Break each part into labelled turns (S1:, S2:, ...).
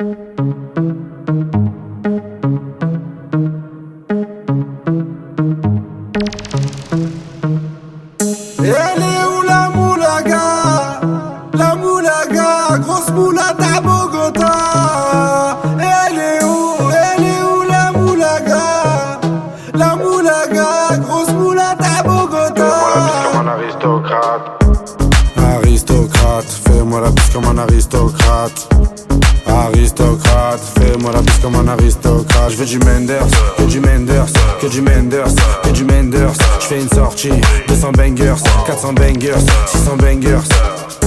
S1: Elle est où la moulaga? La moulaga, grosse moulade à Bogota. Elle est où la moulaga? La moulaga, grosse moulade à Bogota.
S2: Fais-moi la bise comme un aristocrate. Aristocrate, fais-moi la bise comme un aristocrate. Aristocrate, fais-moi la bise comme un aristocrate. Je veux du Menders, que du Menders, que du Menders, que du Menders. Je fais une sortie, 200 bangers, 400 bangers, 600 bangers.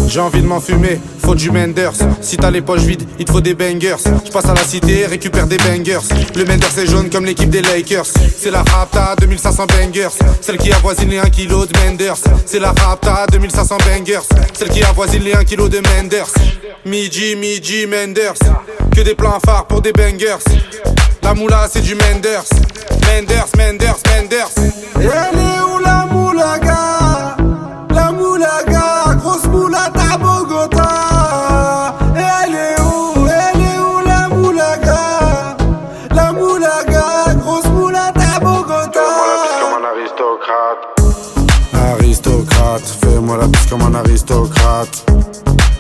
S2: J'ai envie de m'enfumer, faut du Menders. Si t'as les poches vides, il te faut des bangers. Je passe à la cité, récupère des bangers. Le Menders est jaune comme l'équipe des Lakers. C'est la Rapta, 2500 bangers. Celle qui avoisine les 1 kg de Menders. C'est la Rapta, 2500 bangers. Celle qui avoisine les 1 kg de Menders. Midi, Menders. Que des plans phares pour des bangers. La moula c'est du Menders. Menders.
S1: Elle est où la moulaga? La moulaga, grosse moulade à Bogota. Elle est où la moulaga? La moulaga, grosse moulade à Bogota.
S2: Fais-moi la bise comme un aristocrate. Aristocrate, fais-moi la bise comme un aristocrate.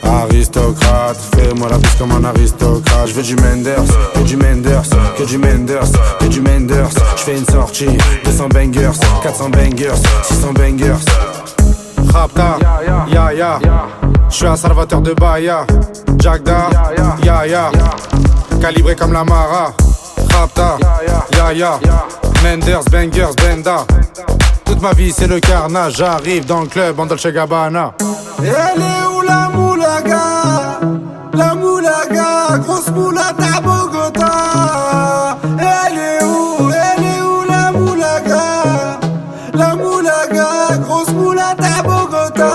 S2: Aristocrate, fais-moi la bise comme un aristocrate. Je veux du Menders, que du Menders, que du Menders, que du Menders. Je fais une sortie, 200 bangers, 400 bangers, 600 bangers. Rapta, ya. Je suis un salvateur de Bahia. Jagda, ya. Calibré comme la Mara. Rapta, ya. Menders, bangers, benda. Toute ma vie c'est le carnage. J'arrive dans le club en Dolce Gabbana.
S1: Elle est où la moulaga? La moulaga, grosse moulade à Bogota. Elle est où la moulaga? La moulaga, grosse moulade à Bogota.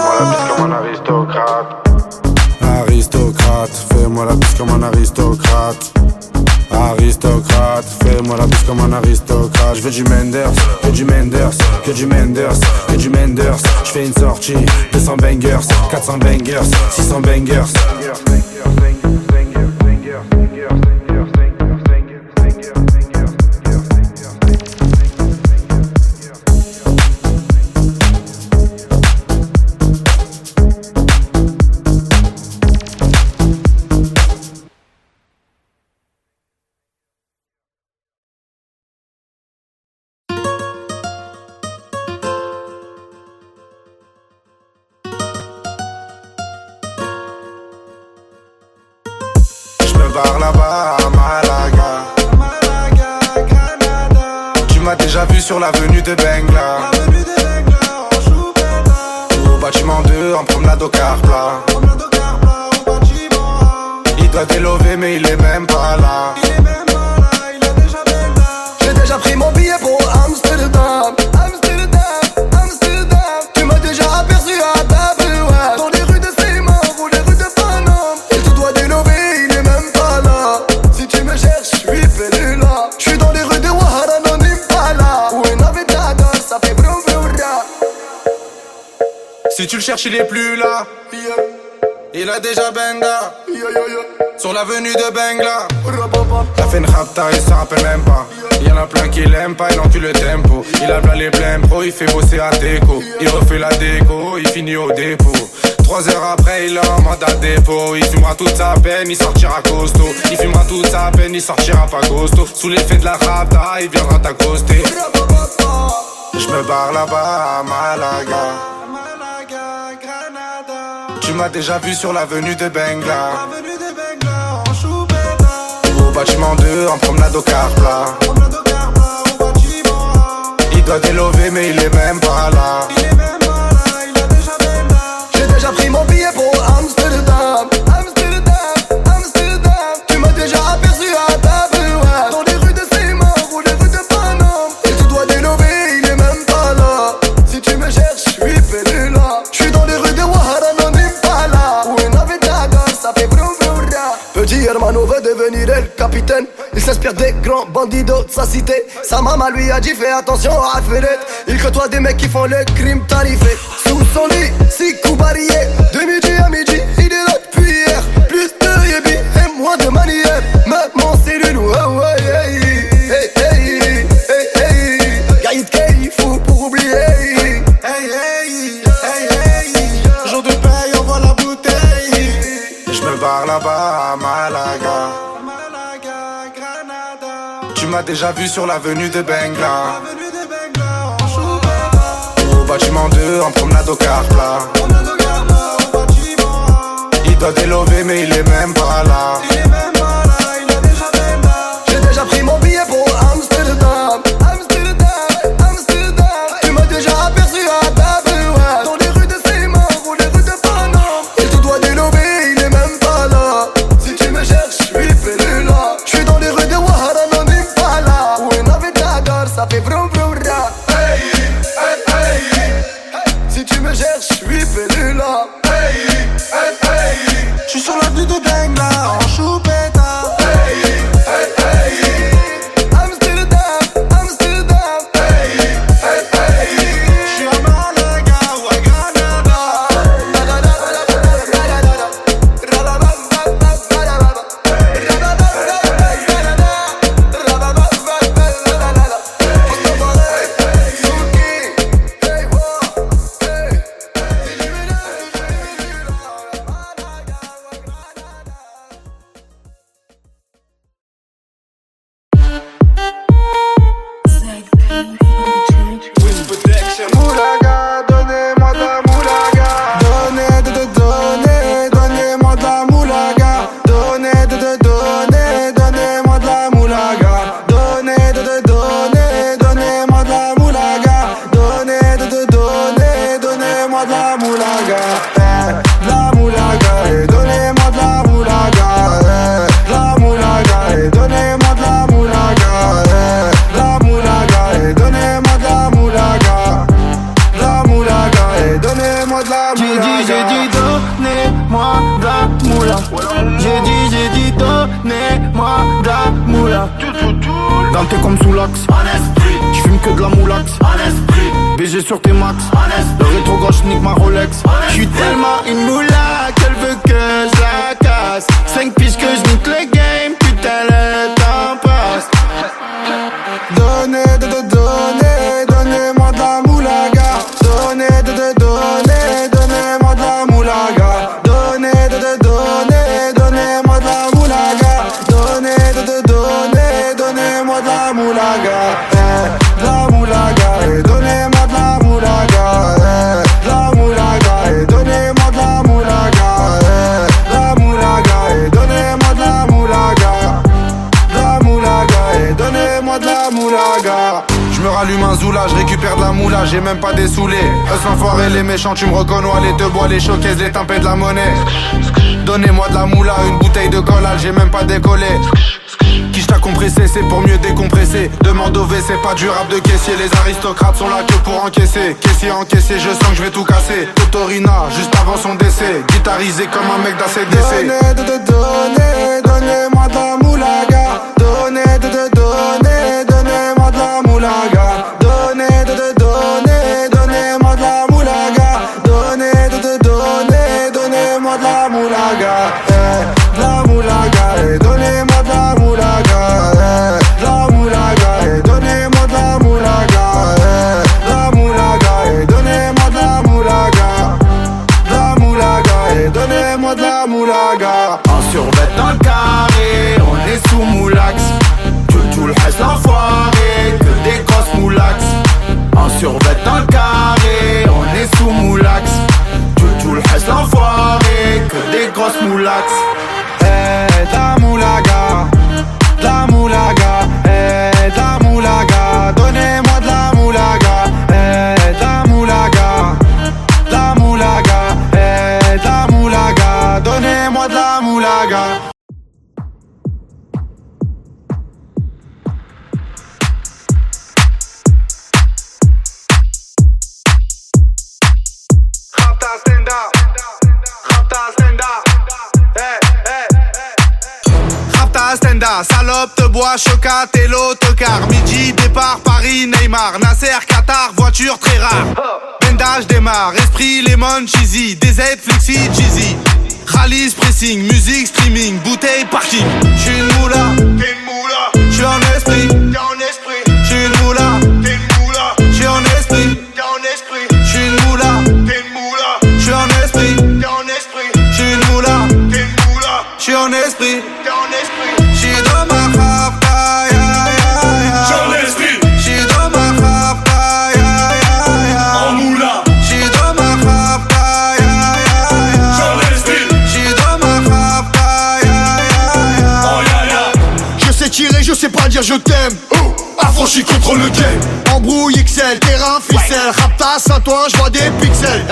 S2: Fais-moi la bise comme un aristocrate. Aristocrate, fais-moi la bise comme un aristocrate. Aristocrate, fais-moi la bise comme un aristocrate. Je veux du Menders, que du Menders, que du Menders, que du Menders. Je fais une sortie, 200 bangers, 400 bangers, 600 bangers. Par là-bas à Malaga,
S1: Granada.
S2: tu m'as déjà vu sur l'avenue de Bengla.
S1: Avenue de Bengla, en Choupeta.
S2: Au bâtiment 2 en promenade au car plat.
S1: Promenade au car plat, au bâtiment A.
S2: Il doit délover mais il est même pas là.
S1: Il est même pas là, il a déjà Bengla.
S3: J'ai déjà pris mon billet pour Amsterdam. Tu m'as déjà aperçu à Tabeouane. Dans les rues de Seymour ou les rues de Paname. Il te doit délover, il est même pas là. Si tu me cherches, je suis perdu là. Je suis dans les rues de Ouahara, non Impala. Où une Navidad, ça fait broum broum ra.
S2: Si tu le cherches il est plus là. Il a déjà Benda sur l'avenue de Bengla. T'as fait une rapta, il s'en rappelle même pas. Y'en a plein qui l'aiment pas, il encule le tempo. Il a plein les blèmes pro, il fait bosser à déco. Il refait la déco, il finit au dépôt. 3 heures après, il est en mandat dépôt. Il fumera toute sa peine, il sortira costaud. Il fumera toute sa peine, il sortira pas costaud. Sous l'effet de la rapta, il viendra t'accoster. Je me barre là-bas à Malaga.
S1: Granada.
S2: Tu m'as déjà vu sur l'avenue de Bengla.
S1: Avenue de Bengla, en Choupeta.
S2: Au bâtiment 2 en promenade au car plat.
S1: Promenade au car plat, au bâtiment A.
S2: Il doit délover mais il est même pas là.
S1: Il est même pas là, il a déjà Bengla.
S3: J'ai déjà pris mon billet pour Amsterdam. Tu m'as déjà aperçu à Tabeouane. Dans les rues de Seymour ou les rues de Paname. Il te doit délover, il est même pas là. Si tu me cherches, je suis perdu là. Je suis dans les rues de Ouahara, non Impala. Où une Navidad, ça fait broum broum ra. Petit hermano veut devenir le capitaine. Il s'inspire des grands bandidos de sa cité. Sa maman lui a dit fais attention à Ferret. Il côtoie des mecs qui font le crime tarifé. Sous son lit, 6 coups barillés. De midi à midi, il est là depuis hier. Plus de yébi et moins de manière.
S2: Malaga. Tu m'as déjà vu sur l'avenue de Bengla. Au bâtiment 2 en promenade au car plat. Il doit délover mais il est même pas là.
S3: J'ai déjà pris mon billet pour Amsterdam. Tu m'as déjà aperçu à Babouin, dans les rues de Seymour ou les rues de Paname. Il te doit délover, il est même pas là. Si tu me cherches, je suis là. Je suis dans les rues de Wahara, non Impala. Où est Navigator, ça fait vroom vroom ra. Hey, hey, hey. Si tu me cherches, je suis là. Hey, hey, hey.
S2: Je suis sur l'avenue de Bengla en choupetta.
S3: Hey, hey, hey. Amsterdam. Hey, hey, hey.
S2: Je suis à Malaga ou à Granada. Moulaga, donnez-moi de la moulaga. Donnez-moi de la moulaga. Donnez-moi de la moulaga. Donnez-moi de la moulaga. Donnez-moi de la moulaga. La moulaga, donnez-moi de la moulaga. La moulaga, donnez-moi de la moulaga. La moulaga, donnez-moi de la moulaga. La moulaga, donnez-moi de la moulaga.
S4: J'ai dit donnez-moi de la moula. J'ai dit donnez-moi de la moula. Ganté comme sous l'axe, j'fume que de la moulax. BG sur tes max, le rétro gauche nique ma Rolex. J'suis tellement une moula qu'elle veut que je la casse. 5 piges que je nique le game, putain le temps passe.
S2: Donnez-moi de la moulaga. Donnez-moi de la moulaga. Donnez-moi de la moulaga. Donnez-moi de la moulaga. La moulaga, donnez-moi de la moulaga. La moulaga, donnez-moi de la moulaga. La moulaga, donnez-moi de la moulaga. La moulaga, donnez-moi de la moulaga. Je me rallume un zoula, je récupère de la moula, j'ai même pas des saoulés. Eux s'enfoirés les méchants, tu me reconnais, les te bois, les showcases, les tempêtes de la monnaie. Donnez-moi de la moula, une bouteille de collal, j'ai même pas décollé. Qui t'a compressé, c'est pour mieux décompresser. Demande au WC, pas du rap de caissier. Les aristocrates sont là que pour encaisser. Caissier encaissé, je sens que je vais tout casser. Totorina, juste avant son décès. Guitarisé comme un mec d'ACDC. Donnez-moi de la moulaga. Donnez-moi de la moulaga. Donnez-moi de la moulaga. Donnez-moi de la moulaga. La moulaga, donnez-moi de la moulaga. La moulaga, donnez-moi de la moulaga. La moulaga, donnez-moi de la moulaga. La moulaga, donnez-moi de la moulaga.
S4: En survêt dans le carré, on est sous moulax. Tout le reste l'enfoiré, que des grosses moulax. En survêt dans le carré, on est sous moulax. Tout le reste l'enfoiré, que des grosses moulax.
S2: La moulaga, la moulaga, la moulaga, donnez-moi de la moulaga, la moulaga, la moulaga, la moulaga, donnez-moi de la moulaga. Rapta stand up, Rapta stand up, Rapta stand up, salope te bois, chocat et l'autocar. Midi, départ, Paris, Neymar, Nasser, Qatar, voiture très rare. Bendage démarre, esprit, lemon, cheesy, DZ, flexi, cheesy. Rallye, pressing, musique, streaming, bouteille, parking. J'suis une moula, t'es une moula. J'suis en esprit, t'es en esprit. J'suis une moula, t'es une moula. J'suis en esprit, t'es en esprit. J'suis une moula, t'es une moula. J'suis en esprit, t'es en esprit. J'suis une moula, t'es une moula. J'suis en esprit.
S3: en esprit.
S1: J'suis dans ma rapta, ya ya ya.
S5: J'en esprit,
S1: J'suis dans ma rapta, ya ya ya.
S5: en moula,
S1: J'suis dans ma rapta, ya ya ya.
S5: j'en esprit,
S1: J'suis dans ma rapta, ya ya ya.
S5: en yaya.
S4: Je sais tirer, je sais pas dire je t'aime.
S5: Affranchi contre le game.
S4: Embrouille XL, terrain ficelle, rapta, Saint-Ouen, j'vois des pixels.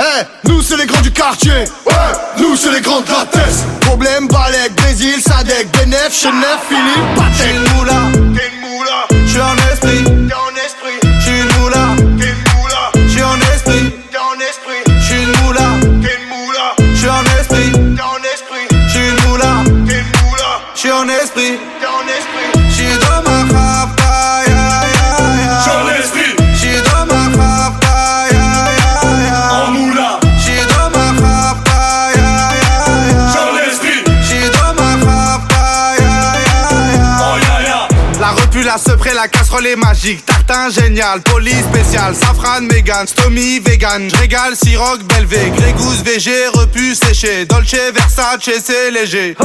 S4: Nous c'est les grands du quartier.
S5: Ouais, nous c'est les grands de la tête.
S4: Problème, Balek, Brésil, Sadek, Benef, Chenef, Philippe,
S1: J'suis
S4: Patek.
S1: une moula,
S3: T'es une moula,
S1: j'suis en esprit.
S3: t'es en esprit.
S1: J'suis une moula,
S3: T'es une moula,
S1: j'suis en esprit.
S3: t'es en esprit.
S1: J'suis une moula,
S3: T'es une moula,
S1: j'suis en esprit.
S3: t'es en esprit.
S1: J'suis une moula,
S3: T'es une moula,
S1: j'suis en esprit.
S3: t'es en esprit.
S1: J'suis dans ma rapta, ya ya ya.
S5: J'en esprit,
S1: J'suis dans ma rapta, ya ya ya.
S5: en moula,
S1: J'suis dans ma rapta, ya ya ya.
S5: j'en esprit,
S1: J'suis dans ma rapta, ya ya ya.
S5: en yaya.
S1: La repu, la sepré, la casserole est magique. Tartin génial, police spécial, safran, mégan, stomy, vegan. J'régale, siroc, belvé, grégousse, VG, repu, séché. Dolce, Versace, c'est léger.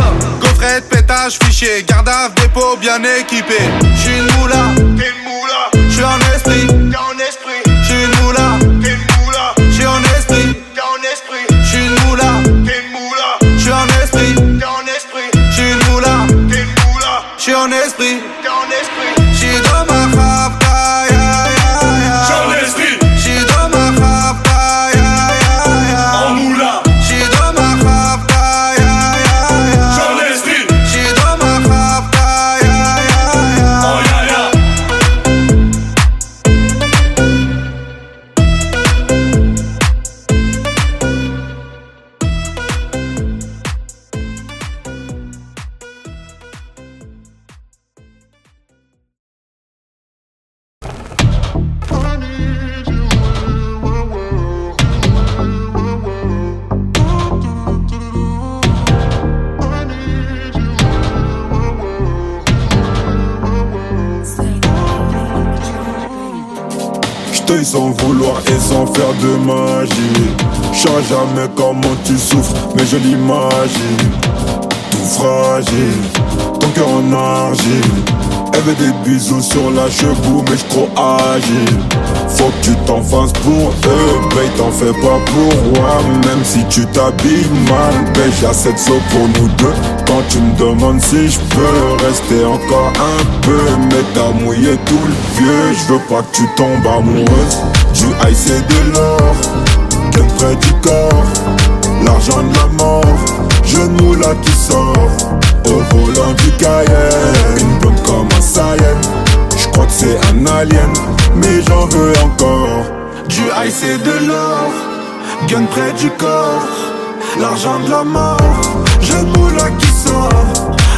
S1: Gaufrette, pétage, fichier, garde à dépôt bien équipé. J'suis une moula,
S3: T'es une moula,
S1: j'suis en esprit.
S3: t'es en esprit.
S1: J'suis une moula,
S3: T'es une moula,
S1: j'suis en esprit.
S3: t'es en esprit.
S1: J'suis une moula,
S3: T'es une moula,
S1: j'suis en esprit.
S3: t'es en esprit.
S1: J'suis une moula,
S3: T'es une moula,
S1: j'suis en esprit.
S3: t'es en esprit.
S1: J'suis dans ma rapta, ya ya ya.
S5: J'en esprit,
S1: J'suis dans ma rapta, ya ya ya.
S5: en moula,
S1: J'suis dans ma rapta, ya ya ya.
S5: j'en esprit,
S1: J'suis dans ma rapta, ya ya ya.
S5: en yaya.
S2: J't'aille sans vouloir et sans faire de magie. J'saurais jamais comment tu souffres, mais je l'imagine. Tout fragile, ton cœur en argile. Elle veut des bisous sur la cheveux, mais j'crois agile. Faut que tu t'en fasses pour eux, babe, t'en fais pas pour moi. Même si tu t'habilles mal, babe, j'ai assez de saut pour nous deux. Quand tu me demandes si je peux rester encore un peu, mais t'as mouillé tout le vieux. Je veux pas que tu tombes amoureuse. Du high c'est de l'or, bien près du corps. L'argent de la mort, jeune moula qui sort. Au volant du Cayenne, une blonde comme un Saiyan. J'crois que c'est un alien, mais j'en veux encore.
S1: Du high c'est de l'or, gun près du corps. L'argent de la mort, jeune moula qui sort.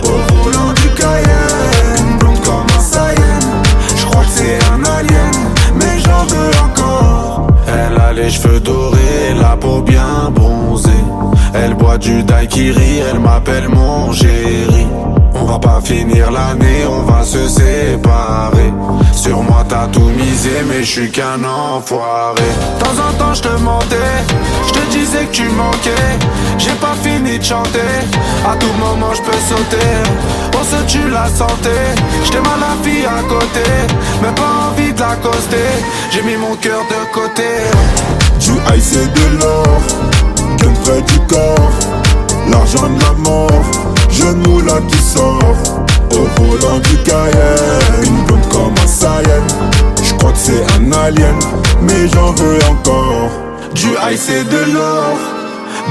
S1: Au volant du Cayenne, une blonde comme un Saiyan. J'crois que c'est un alien, mais j'en veux encore. Elle a les cheveux dorés, la peau bien bronzée. Elle boit du daiquiri, elle m'appelle mon chéri. On va pas finir l'année, on va se séparer. Sur moi t'as tout misé, mais je suis qu'un enfoiré. De temps en temps je te mentais, je te disais que tu manquais. J'ai pas fini de chanter, à tout moment je peux sauter. On se tue la santé, j't'aime à la fille à côté, mais pas envie de l'accoster. J'ai mis mon cœur de côté.
S2: Du high c'est de l'or, gun près du corps. L'argent de la mort, jeune moula qui sort. Au volant du Cayenne, une blonde comme un Saiyan. J'crois que c'est un alien, mais j'en veux encore.
S1: Du high c'est de l'or,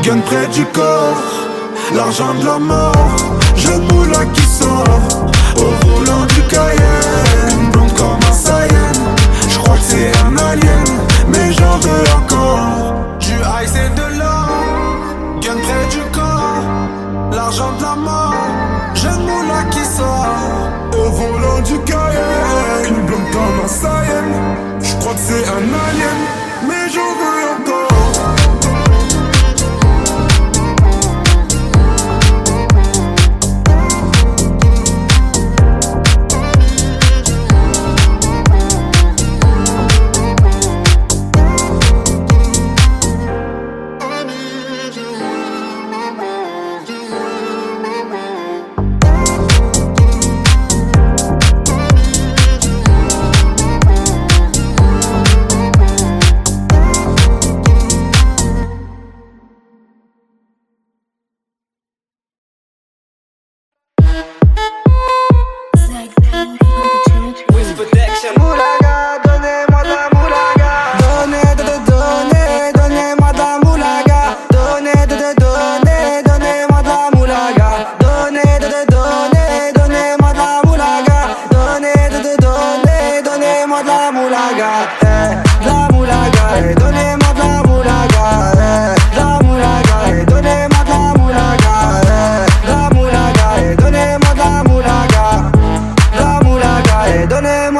S1: gun près du corps. L'argent de la mort, jeune moula qui sort. Au volant du Cayenne, une blonde comme un Saiyan. J'crois que c'est un alien, mais j'en veux encore. Du high c'est de l'or, gun près du corps. L'argent de la mort, jeune moula qui sort.
S2: Au volant du Cayenne, une blonde comme un Saiyan. J'crois que c'est un alien, mais j'en veux encore.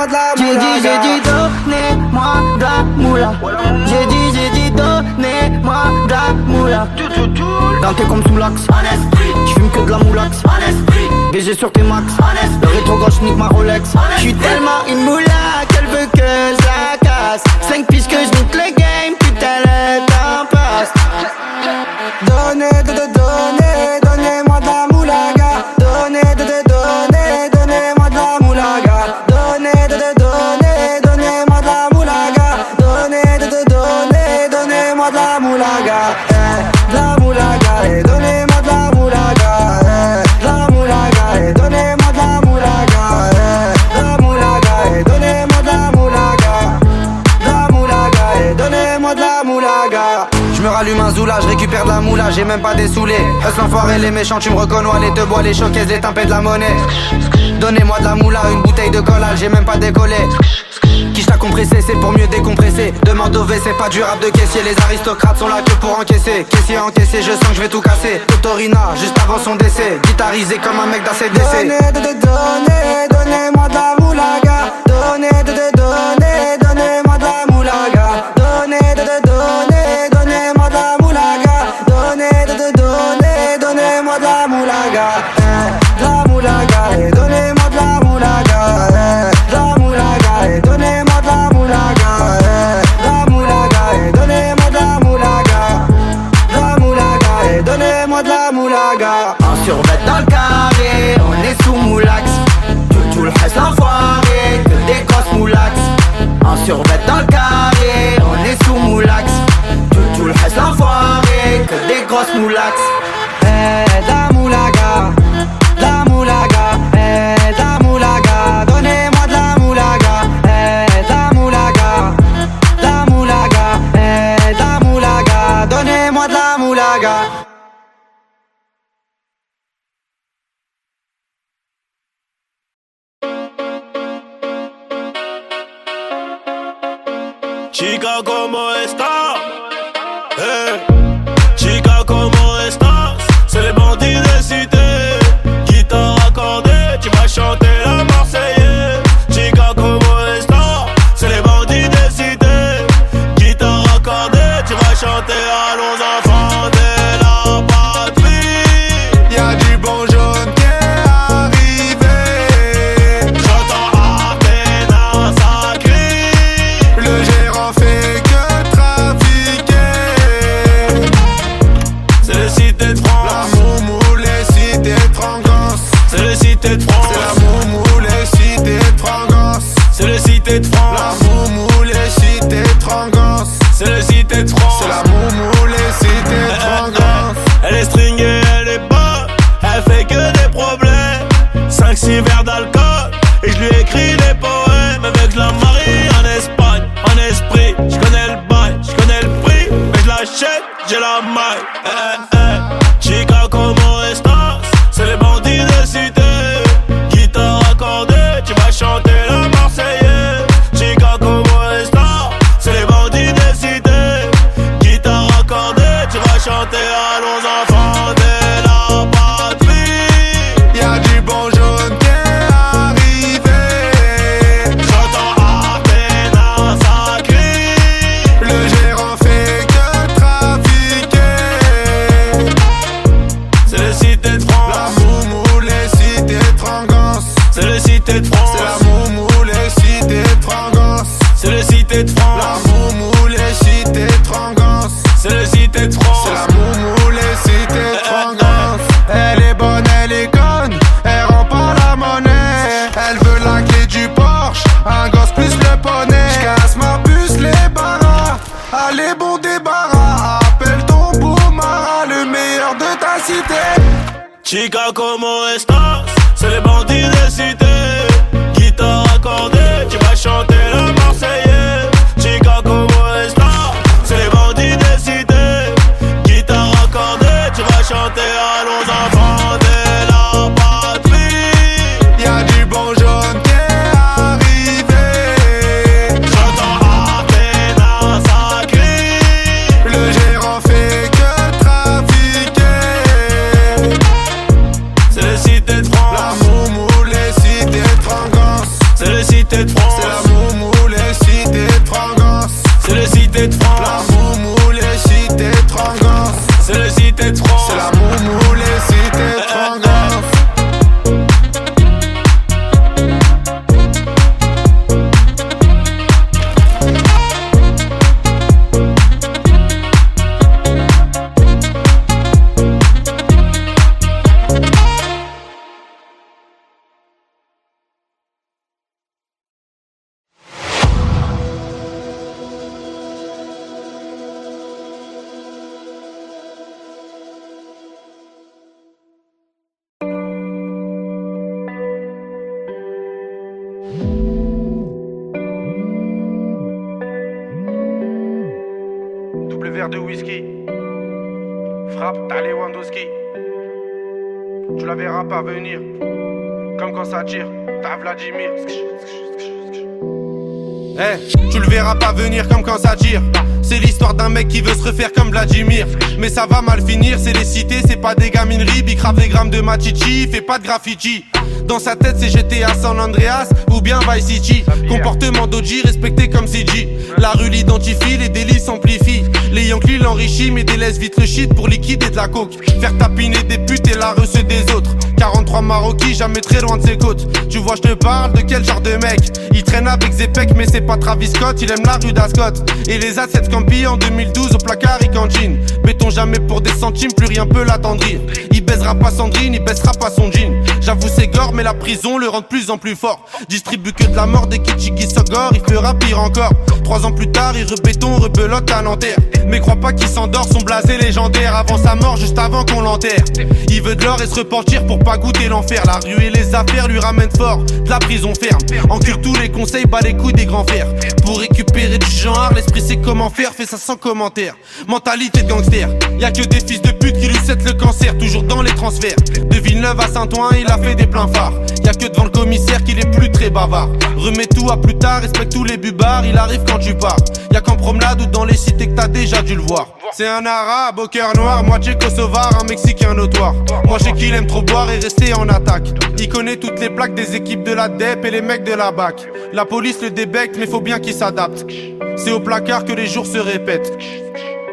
S1: donnez-moi de la
S4: J'ai
S1: moulaga.
S4: dit donnez-moi de la moula. J'ai dit donnez-moi de la moula. Dans tes comme sous l'axe, j'fume que de la moulax. BG sur tes max, le rétro gauche nique ma Rolex. J'suis tellement une moula qu'elle veut que je la casse. 5 piges que j'nique le game, putain le temps passe.
S1: Donnez-moi de la moulaga. Donnez-moi de la moulaga. Donnez-moi de la moulaga. Donnez-moi de la moulaga. De la moulaga, donnez-moi de la moulaga. De la moulaga, donnez-moi de la moulaga. De la moulaga, donnez-moi de la moulaga. De la moulaga, donnez-moi de la moulaga. J'me rallume un zoula, j'récupère de la moula, j'ai même pas des saoulés. Us l'enfoiré, les méchants, tu me reconnais, les deux bois, les choquaises, les timpés de la monnaie. Donnez-moi de la moula, une bouteille de collage, j'ai même pas décollé. Quiche t'a compressé, c'est pour mieux décompresser. Demande au V, c'est pas du rap de caissier. Les aristocrates sont là que pour encaisser. Caissier encaissé, je sens que je vais tout casser. Totorina, juste avant son décès. Guitarisé comme un mec d'ACDC. Donnez-moi de la moulaga. Donnez-moi de la moulaga. Donnez-moi de la moulaga. Donnez-moi de la moulaga. De la moulaga, donnez-moi de la moulaga. De la moulaga, donnez-moi de la moulaga. De la moulaga, donnez-moi de la moulaga. De la moulaga, donnez-moi de la moulaga.
S4: En survêt dans le carré, on est sous moulax. Tout le reste l'enfoiré, que des grosses moulax. En survêt dans le carré, on est sous moulax. Tout le reste l'enfoiré, que des grosses moulax.
S1: La moulaga, la moulaga, la moulaga, donnez-moi de la moulaga, la moulaga, la moulaga, la moulaga, donnez-moi de la moulaga.
S6: Chica, ¿cómo estás? Chica, ¿cómo estás? C'est les bandits de cité. Guitare accordée, tu vas chanter la Marseillaise. Chica, ¿cómo estás? C'est les bandits de cité. Guitare accordée, tu vas chanter à nos enfants de la patrie.
S2: Y'a du bon jaune qui est arrivé.
S6: J'entends Athéna, ça crie.
S2: Le gérant fait que trafiquer.
S6: C'est le cité de France.
S2: La moumou, les cités de Frangance.
S6: C'est le cité de France.
S2: C'est la moumou, les cités de Frangance.
S6: C'est le cité de
S2: La
S6: France.
S2: moumou, les cités de Frangance.
S6: C'est le cité de France.
S2: C'est la moumou, les cités de Frangance.
S6: Elle est stringée, elle est bonne. Elle fait que des problèmes. 5-6 verres d'alcool. Et je lui écris des poèmes. Avec je la marie en Espagne. En esprit, je connais le bail, je connais le prix. Mais je l'achète, j'ai la maille. Chica, ¿cómo estás? C'est les bandits de cité. Guitare accordée, tu vas chanter la Marseillaise. Chica, ¿cómo estás? C'est les bandits de cité. Guitare accordée, tu vas chanter à nos enfants de la patrie.
S2: Y'a du bon jaune qui est arrivé.
S6: J'entends Athéna, ça crie.
S2: Le gérant fait que trafiquer.
S6: C'est le cité de France.
S2: La moumou, les cités de Frangance.
S6: C'est le cité de France.
S2: C'est la moumou, les cités de Frangance.
S6: C'est le cité de
S2: La
S6: France.
S2: moumou, les cités de Frangance.
S6: C'est le cité de France.
S2: C'est la moumou, les cités de Frangance. Elle est bonne, elle est conne, elle rend pas la monnaie. Elle veut la clé du Porsche, un gosse plus le poney. J'casse ma puce, les barras, allez bon débarras. Appelle ton beau marin, le meilleur de ta cité.
S6: Chica, ¿cómo estás? C'est les bandits de cité. Guitare accordée, tu vas chanter la Marseillaise. Chica, ¿cómo estás? C'est les bandits de cité. Guitare accordée, tu vas chanter à nos enfants de la patrie.
S2: Y'a du bon jaune qui est arrivé.
S6: J'entends Athéna, ça crie.
S2: Le gérant fait que trafiquer.
S6: C'est le cité de France. cités de France.
S1: C'est la moumou, les cités de France.
S6: C'est les cités de France.
S1: La moumou, les cités de France.
S6: C'est les cités de France.
S1: C'est la moumou, les cités de France.
S2: Double verre de whisky. Frappe, t'as Lewandowski. Tu la verras pas venir. Comme quand ça tire, t'as Vladimir. Tu le verras pas venir comme quand ça tire. C'est l'histoire d'un mec qui veut se refaire comme Vladimir. Mais ça va mal finir, c'est les cités, c'est pas des gamineries. Big grave des grammes de machichi, il fait pas de graffiti. Dans sa tête c'est GTA San Andreas ou bien Vice City. Comportement d'OG respecté comme CG. La rue l'identifie, les délits s'amplifient. Les Yankees l'enrichissent mais délaissent vite le shit pour liquider de la coke. Faire tapiner des putes et la receux des autres. 43 Maroquis, jamais très loin de ses côtes. Tu vois je te parle de quel genre de mec. Il traîne avec Zepek mais c'est pas Travis Scott. Il aime la rue d'Ascot. Et les assets Campi en 2012 au placard il cantine. Béton jamais pour des centimes, plus rien peut l'attendrir. Il baisera pas Sandrine, il baissera pas son jean. J'avoue c'est gore mais la prison le rend de plus en plus fort. Distribue que de la mort des Kichigi Sogor, il fera pire encore. 3 ans plus tard il rebéton, rebelote à Nanterre. Mais crois pas qu'il s'endort, son blasé légendaire. Avant sa mort, juste avant qu'on l'enterre. Il veut de l'or et se repentir pour pas goûter l'enfer. La rue et les affaires lui ramènent fort, de la prison ferme. Encule tous les conseils, bat les couilles des grands fers. Pour récupérer du genre, l'esprit sait comment faire, fait ça sans commentaire. Mentalité de gangster, y'a que des fils de pute qui lui cèdent le cancer. Toujours dans les transferts, de Villeneuve à Saint-Ouen, il a fait des pleins phares. Y'a que devant le commissaire qu'il est plus très bavard. Remets tout à plus tard, respecte tous les bubards. Il arrive quand tu pars, y'a qu'en promenade ou dans les cités que t'as déjà dû le voir. C'est un arabe au cœur noir, moitié kosovar, un mexicain notoire. Moi j'ai qu'il aime trop boire et rester en attaque. Il connaît toutes les plaques des équipes de la DEP et les mecs de la BAC. La police le débecte mais faut bien qu'il s'adapte. C'est au placard que les jours se répètent.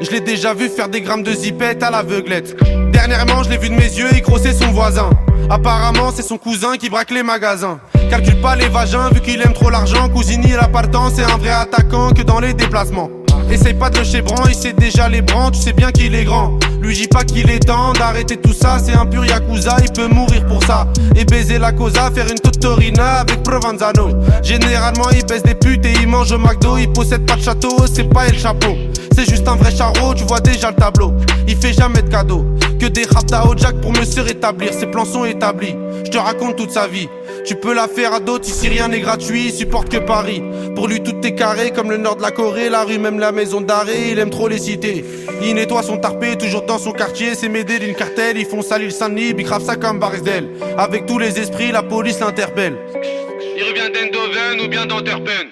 S2: Je l'ai déjà vu faire des grammes de zipette à l'aveuglette. Dernièrement je l'ai vu de mes yeux, il crossait son voisin. Apparemment c'est son cousin qui braque les magasins. Calcule pas les vagins vu qu'il aime trop l'argent. Cousini la partant, c'est un vrai attaquant que dans les déplacements. Essaye pas de le chébran, il sait déjà les brans, tu sais bien qu'il est grand. Lui dis pas qu'il est temps d'arrêter tout ça, c'est un pur yakuza, il peut mourir pour ça. Et baiser la cosa, faire une totorina avec Provenzano. Généralement il baisse des putes et il mange au McDo. Il possède pas de château, c'est pas El Chapeau. C'est juste un vrai charreau, tu vois déjà le tableau. Il fait jamais de cadeaux, que des raptas au jack pour me se rétablir. Ses plans sont établis, je te raconte toute sa vie. Tu peux la faire à d'autres, ici rien n'est gratuit, il supporte que Paris. Pour lui tout est carré, comme le nord de la Corée, la rue même la maison d'arrêt, il aime trop les cités. Il nettoie son tarpé, toujours dans son quartier, c'est m'aider d'une cartel, ils font salir le Saint-Denis, bicrave ça comme Barisdel. Avec tous les esprits, la police l'interpelle. Il revient d'Endoven ou bien d'Antwerpen.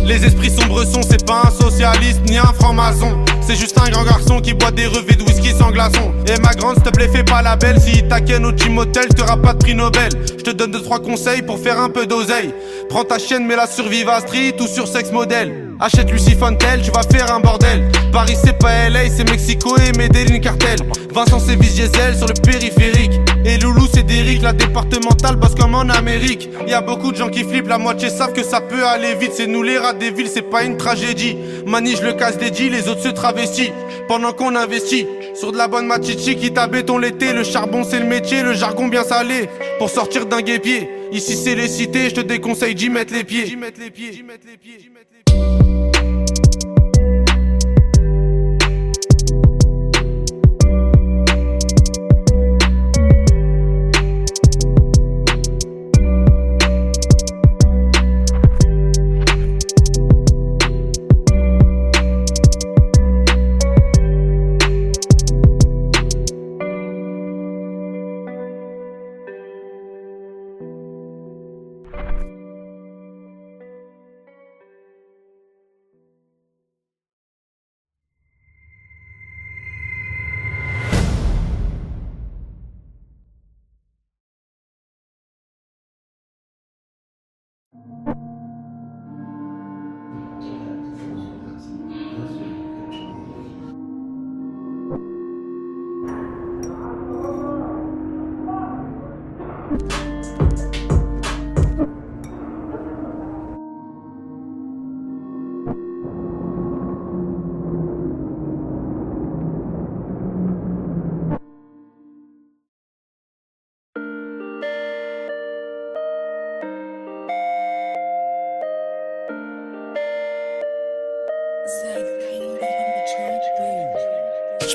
S2: Les esprits sombres sont, c'est pas un socialiste ni un franc-maçon. C'est juste un grand garçon qui boit des revêts de whisky sans glaçon. Et ma grande, s'il te plaît, fais pas la belle. Si il t'aquenne au gym hotel, t'auras pas de prix Nobel. Je te donne 2-3 conseils pour faire un peu d'oseille. Prends ta chienne, mets-la sur Viva Street ou sur Sex Model. Achète Lucy Fontel, tu vas faire un bordel. Paris c'est pas LA, c'est Mexico et Medellin cartel. Vincent c'est Diesel sur le périphérique. Et Loulou c'est Derrick, la départementale bosse comme en Amérique. Y'a beaucoup de gens qui flippent, la moitié savent que ça peut aller vite. C'est nous les rats des villes, c'est pas une tragédie. Mani je le casse des G, les autres se travestissent. Pendant qu'on investit sur de la bonne machichi qui t'a béton l'été. Le charbon c'est le métier, le jargon bien salé. Pour sortir d'un guépier, ici c'est les cités, je te déconseille d'y mettre les pieds.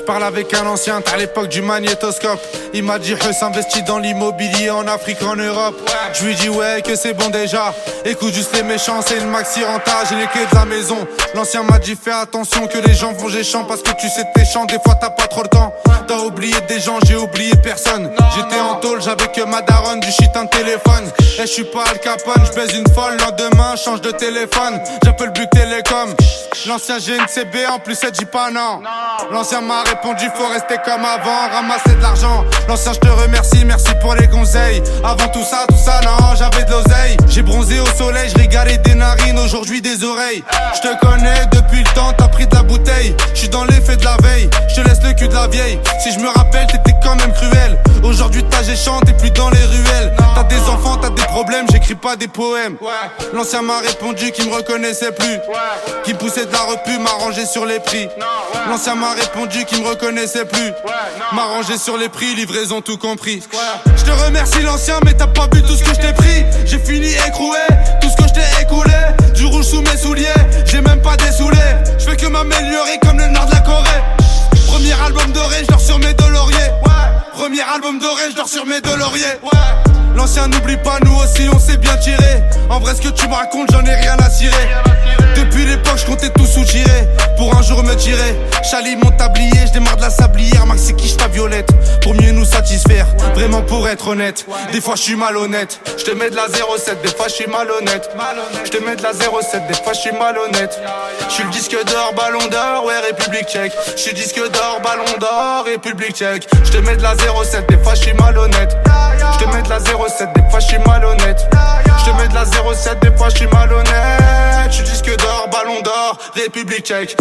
S2: J'parle avec un ancien, t'as l'époque du magnétoscope. Il m'a dit Huss investit dans l'immobilier en Afrique, en Europe. Je lui dis ouais que c'est bon déjà. Écoute juste les méchants, c'est une maxi renta, j'ai les clés de la maison. L'ancien m'a dit fais attention que les gens vont géchant, parce que tu sais t'es chiant, des fois t'as pas trop le temps. T'as oublié des gens, j'ai oublié personne. J'étais en tôle, j'avais que ma daronne, du shit un téléphone. Et je suis pas Al Capone, je baise une folle, lendemain change de téléphone. J'appelle Buc Télécom. L'ancien GNCB en plus elle dit pas non. L'ancien m'a répondu faut rester comme avant, ramasser de l'argent. L'ancien je te remercie, merci pour les conseils. Avant tout ça non, j'avais de l'oseille. J'ai bronzé au soleil, je régalais des narines, aujourd'hui des oreilles. Je te connais depuis le temps, t'as pris de la bouteille. Je suis dans l'effet de la veille, je te laisse le cul de la vieille. Si je me rappelle t'étais quand même cruel. Aujourd'hui t'as géchant, t'es plus dans les ruelles. T'as des enfants, t'as des problèmes, j'écris pas des poèmes. L'ancien m'a répondu qu'il me reconnaissait plus, qu'il me poussait de la repu, m'a rangé sur les prix. L'ancien m'a répondu qu'il me reconnaissait plus, m'a rangé sur les prix, livraison tout compris. Je te remercie l'ancien mais t'as pas vu tout ce que je t'ai pris. J'ai fini écroué, tout ce que je t'ai écoulé. Du rouge sous mes souliers, j'ai même pas dessoulé. Je fais que m'améliorer comme le nord de la Corée. Premier album doré, je dors sur mes deux lauriers. Premier album doré, je dors sur mes deux lauriers. L'ancien n'oublie pas, nous aussi on s'est bien tiré. En vrai ce que tu me racontes, j'en ai rien à cirer. Depuis l'époque, je comptais tout soutirer pour un jour me tirer. Chali mon tablier, je démarre de la sablière. Max c'est quiche ta violette pour mieux nous satisfaire. Vraiment pour être honnête, des fois je suis malhonnête. Je te mets de la 07, des fois je suis malhonnête. Je te mets de la 07, des fois je suis malhonnête. Je suis le disque d'or, ballon d'or, ouais République tchèque. Je suis disque d'or, ballon d'or, République tchèque. Je te mets de la 07, des fois je suis malhonnête. Je te mets de la 07, des fois je suis malhonnête. Je te mets de la 07, des fois je suis malhonnête. Je suis disque d'or, ballon d'or, République tchèque.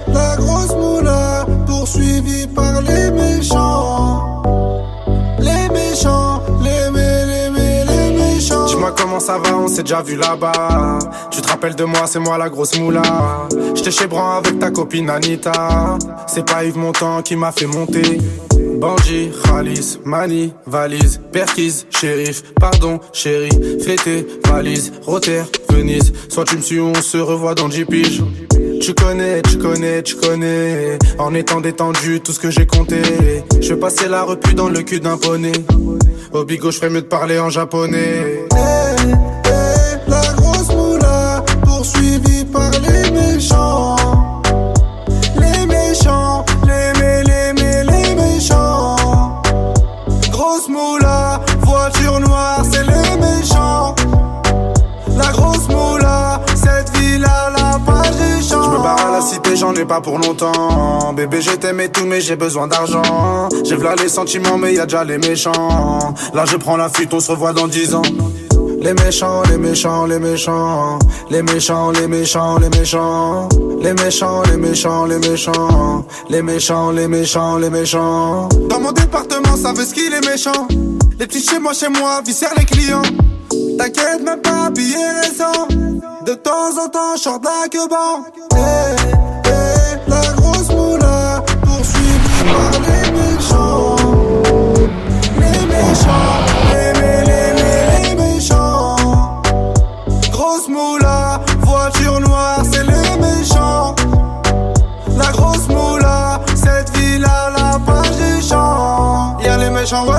S1: La grosse moula poursuivie par les méchants. Les méchants, les méchants.
S2: Dis-moi comment ça va, on s'est déjà vu là-bas. Tu te rappelles de moi, c'est moi la grosse moula. J'étais chez Bran avec ta copine Anita. C'est pas Yves Montand qui m'a fait monter. Bandit, Khalis, Mani, valise, Perquise, shérif, pardon, chérie, fêté, valise, Rotter, Venise. Soit tu me suis ou on se revoit dans 10 piges. Tu connais, en étant détendu, tout ce que j'ai compté. Je vais passer la repu dans le cul d'un poney. Au bigot, je ferais mieux de parler en japonais.
S1: La grosse moula poursuivie par les méchants. Les méchants, les méchants. Grosse moula, voiture noire, c'est les méchants. La grosse moula, cette ville-là, la page des champs.
S2: Je me barre à la cité, j'en ai pas pour longtemps. Bébé, je t'aime et tout, mais j'ai besoin d'argent. J'ai v'là les sentiments, mais y'a déjà les méchants. Là, je prends la fuite, on se revoit dans 10 ans. Les méchants, les méchants, les méchants. Les méchants, les méchants, les méchants. Les méchants, les méchants, les méchants. Les méchants, les méchants, les méchants.
S1: Dans mon département, ça veut ce qu'il est méchant. Les petits chez moi, viscèrent les clients. T'inquiète même pas, billet récent. De temps en temps, short la queue-ban. La grosse moula poursuivie par les méchants. Les méchants, les méchants. Grosse moula, voiture noire, c'est les méchants. La grosse moula, cette ville-là, la page des champs. Y'a les méchants, ouais,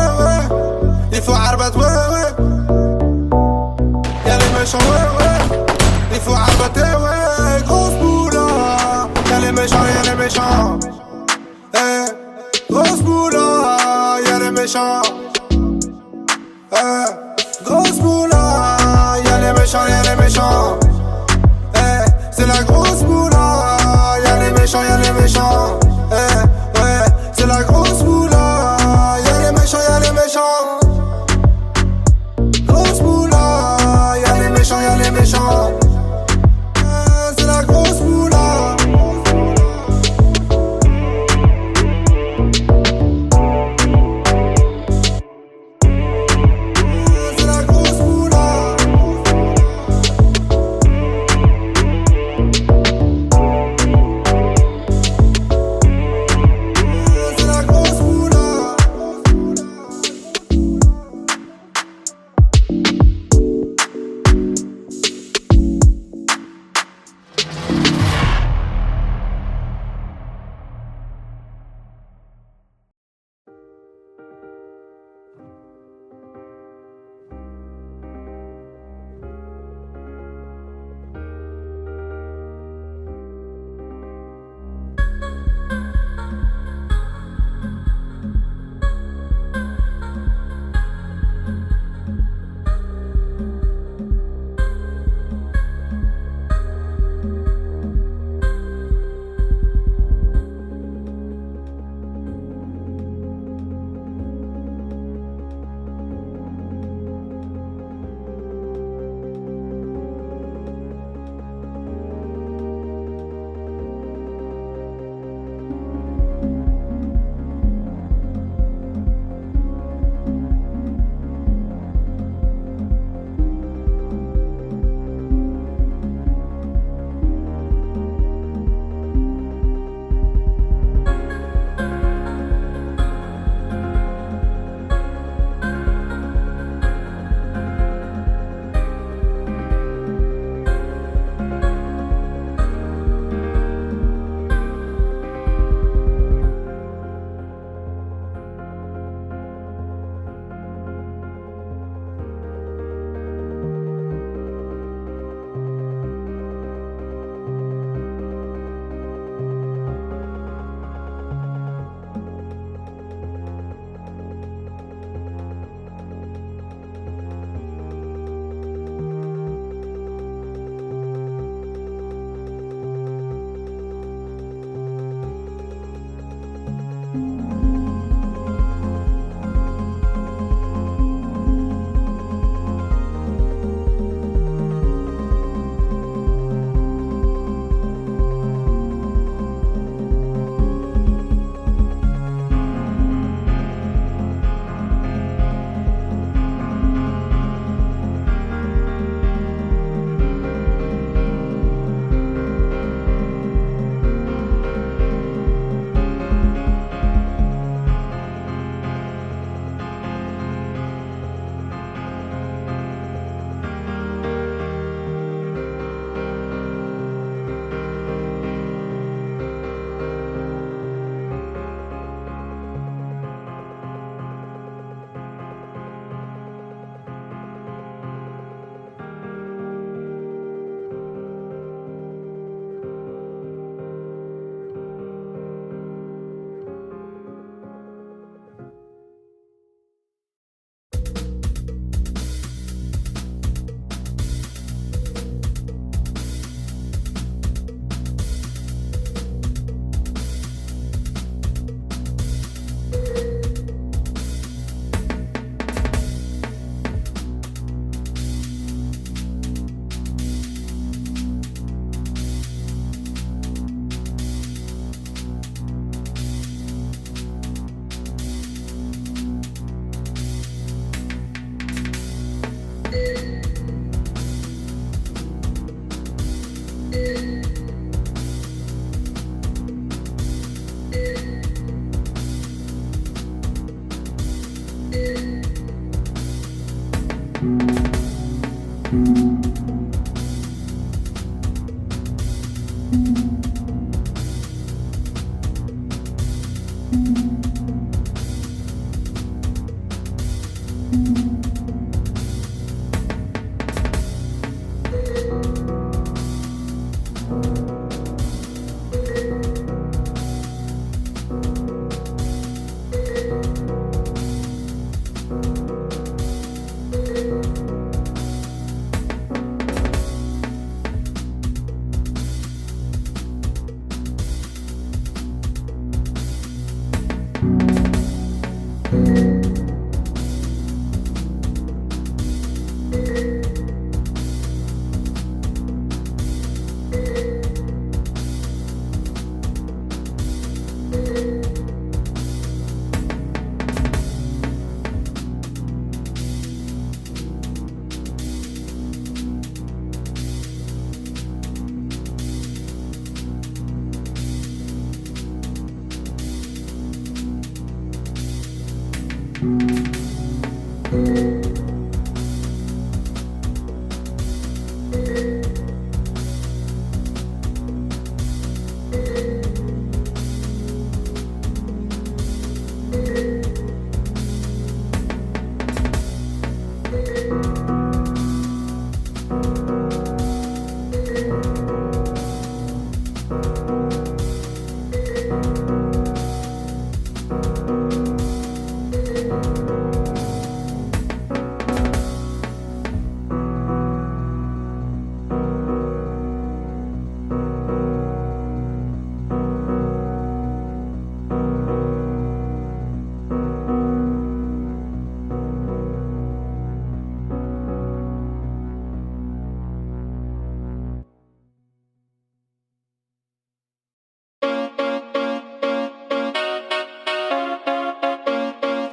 S1: il faut arbat, ouais. Y'a les méchants, ouais, il faut arbater, ouais. Grosse moula, y'a les méchants, méchants. Grosse moula, y'a les méchants, y'a les méchants. C'est la grosse moula, y'a les méchants, y'a les méchants. Ouais, c'est la grosse moula, y'a les méchants, y'a les méchants. Grosse moula, y'a les méchants, y'a les méchants. C'est la grosse moula. C'est la grosse moula. C'est la grosse moula.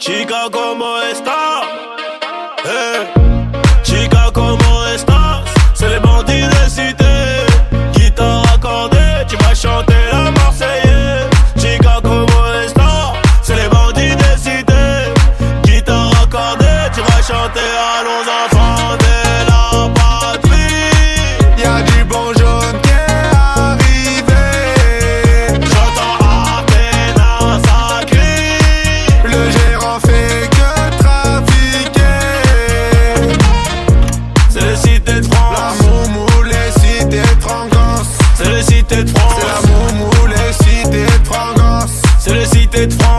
S6: Chica, como esta? Chica, como estas? C'est les bandits de cité. Guitare accordée, tu vas chanter la Marseillaise. Chica, como esta? C'est les bandits de cité. Guitare accordée, tu vas chanter allons enfants de la patrie.
S1: Y'a du bon jaune qui est arrivé.
S6: J'entends Athéna, ça crie.
S1: Le gérant fait que trafiquer.
S6: C'est les cités de France.
S1: La moumou, les cités de Frangance.
S6: C'est les cités de France.
S1: C'est la moumou, les cités de Frangance.
S6: C'est les cités de France.